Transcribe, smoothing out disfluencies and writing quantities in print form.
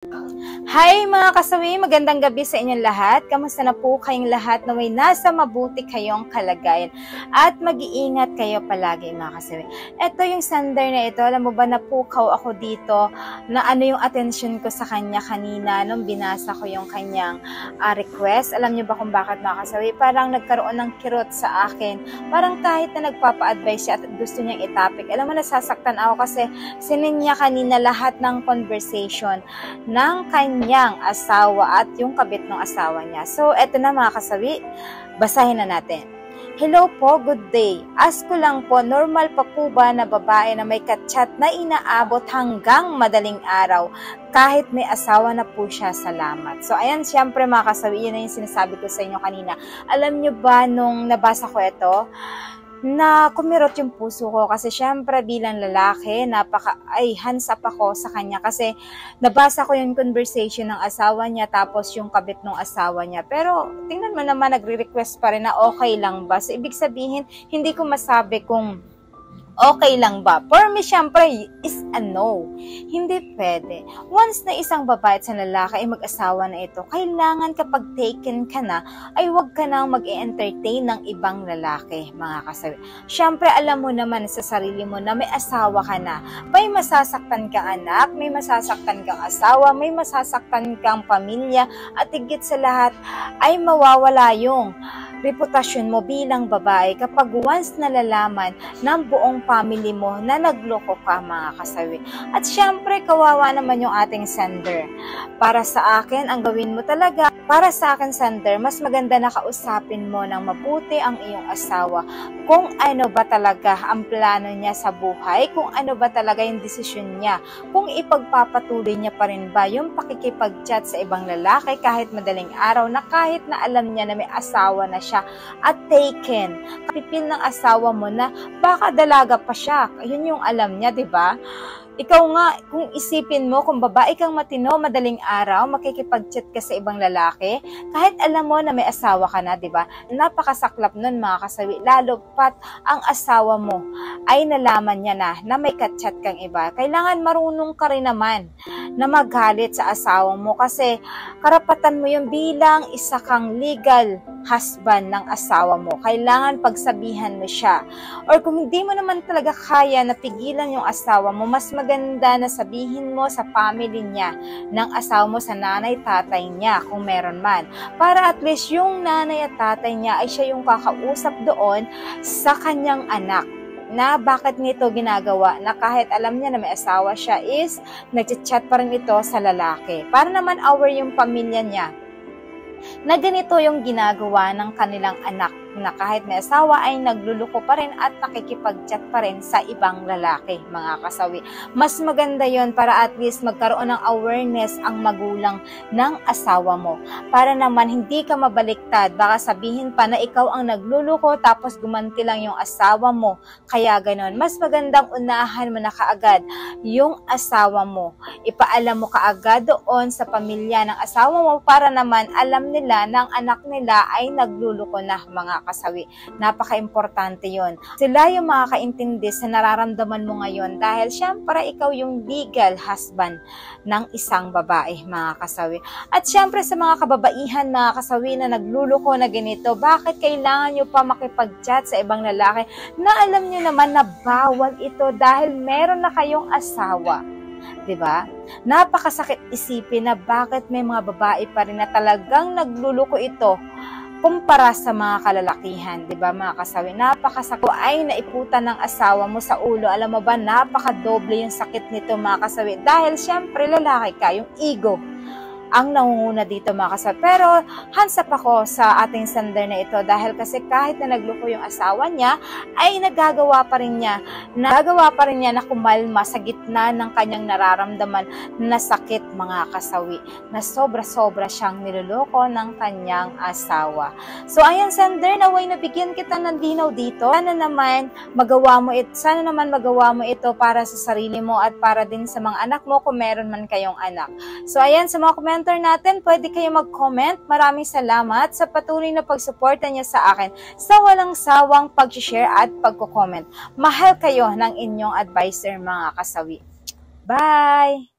Hi mga kasawi, magandang gabi sa inyong lahat. Kamusta na po kayong lahat na may nasa mabuti kayong kalagayan at mag-iingat kayo palagi mga kasawi. Ito yung sender na ito, alam mo ba napukaw ako dito na ano yung attention ko sa kanya kanina nung binasa ko yung kanyang request. Alam niyo ba kung bakit mga kasawi? Parang nagkaroon ng kirot sa akin. Parang kahit na nagpapa-advise siya at gusto niyang itapik. Alam mo nasasaktan ako kasi sininya kanina lahat ng conversation ng kanyang asawa at yung kabit ng asawa niya. So, eto na mga kasawi, basahin na natin. Hello po, good day. Ask ko lang po, normal pa po ba na babae na may ka-chat na inaabot hanggang madaling araw kahit may asawa na po siya? Salamat. So, ayan, syempre mga kasawi, yun na yung sinasabi ko sa inyo kanina. Alam nyo ba, nung nabasa ko ito, na kumirot yung puso ko kasi syempre bilang lalaki, hands up ako sa kanya kasi nabasa ko yung conversation ng asawa niya tapos yung kabit ng asawa niya. Pero tingnan mo naman, nagre-request pa rin na okay lang ba? So ibig sabihin, hindi ko masabi kung okay lang ba? For me, syempre, is a no. Hindi pwede. Once na isang babae at isang lalaki ay mag-asawa na ito, kailangan kapag taken ka na, ay huwag ka nang mag-e-entertain ng ibang lalaki, mga kasawi. Syempre, alam mo naman sa sarili mo na may asawa ka na. May masasaktan kang anak, may masasaktan kang asawa, may masasaktan kang pamilya, at higit sa lahat ay mawawala yung reputasyon mo bilang babae kapag once nalalaman ng buong family mo na nagloko ka, mga kasawi. At syempre, kawawa naman yung ating sender. Para sa akin, ang gawin mo talaga, para sa akin sender, mas maganda na kausapin mo ng mabuti ang iyong asawa kung ano ba talaga ang plano niya sa buhay, kung ano ba talaga yung desisyon niya, kung ipagpapatuloy niya pa rin ba yung pakikipag-chat sa ibang lalaki kahit madaling araw na kahit na alam niya na may asawa na siya at taken. Kapipil ng asawa mo na baka dalaga pa siya. Yun yung alam niya, 'di ba? Ikaw nga, kung isipin mo, kung babae kang matino, madaling araw, makikipag-chat ka sa ibang lalaki, kahit alam mo na may asawa ka na, di ba? Napakasaklap nun, mga kasawi. Lalo pat ang asawa mo ay nalaman niya na may ka-chat kang iba. Kailangan marunong ka rin naman na magalit sa asawa mo kasi karapatan mo yung bilang isa kang legal husband ng asawa mo. Kailangan pagsabihan mo siya. Or kung hindi mo naman talaga kaya na pigilan yung asawa mo, mas maganda na sabihin mo sa family niya ng asawa mo, sa nanay, tatay niya, kung meron man. Para at least yung nanay at tatay niya ay siya yung kakausap doon sa kanyang anak na bakit nito ginagawa, na kahit alam niya na may asawa siya is nag-chat pa rin ito sa lalaki. Para naman aware yung pamilya niya na ganito yung ginagawa ng kanilang anak na kahit may asawa ay nagluluko pa rin at nakikipag-chat pa rin sa ibang lalaki, mga kasawi. Mas maganda yon para at least magkaroon ng awareness ang magulang ng asawa mo. Para naman hindi ka mabaliktad, baka sabihin pa na ikaw ang nagluluko tapos gumanti lang yung asawa mo. Kaya ganon, mas magandang unahan mo na kaagad yung asawa mo. Ipaalam mo kaagad doon sa pamilya ng asawa mo para naman alam nila na ang anak nila ay nagluluko na, mga kasawi. Napaka-importante yon. Sila yung makakaintindi sa nararamdaman mo ngayon dahil syempre ikaw yung legal husband ng isang babae, mga kasawi. At syempre sa mga kababaihan, mga kasawi, na nagluluko na ganito, bakit kailangan nyo pa makipag-chat sa ibang lalaki na alam nyo naman na bawal ito dahil meron na kayong asawa? Diba? Napakasakit isipin na bakit may mga babae pa rin na talagang nagluluko ito kumpara sa mga kalalakihan, di ba mga kasawi? Napakasako ay naiputan ng asawa mo sa ulo. Alam mo ba, napakadoble yung sakit nito, mga kasawi. Dahil syempre lalaki ka, yung ego ang nangunguna dito, mga kasawi. Pero hands up ako sa ating sender na ito dahil kasi kahit na nagluko yung asawa niya, ay nagagawa pa rin niya na kumalma sa gitna ng kanyang nararamdaman na sakit, mga kasawi, na sobra-sobra siyang niloloko ng kanyang asawa. So ayan sender, naway nabigyan kita ng linaw dito. Sana naman magawa mo ito para sa sarili mo at para din sa mga anak mo kung meron man kayong anak. So ayan, sa mga commenter natin, pwede kayo mag-comment. Maraming salamat sa patuloy na pagsuporta niya sa akin sa walang sawang pag-share at pagko-comment. Mahal kayo ng inyong advisor, mga kasawi. Bye!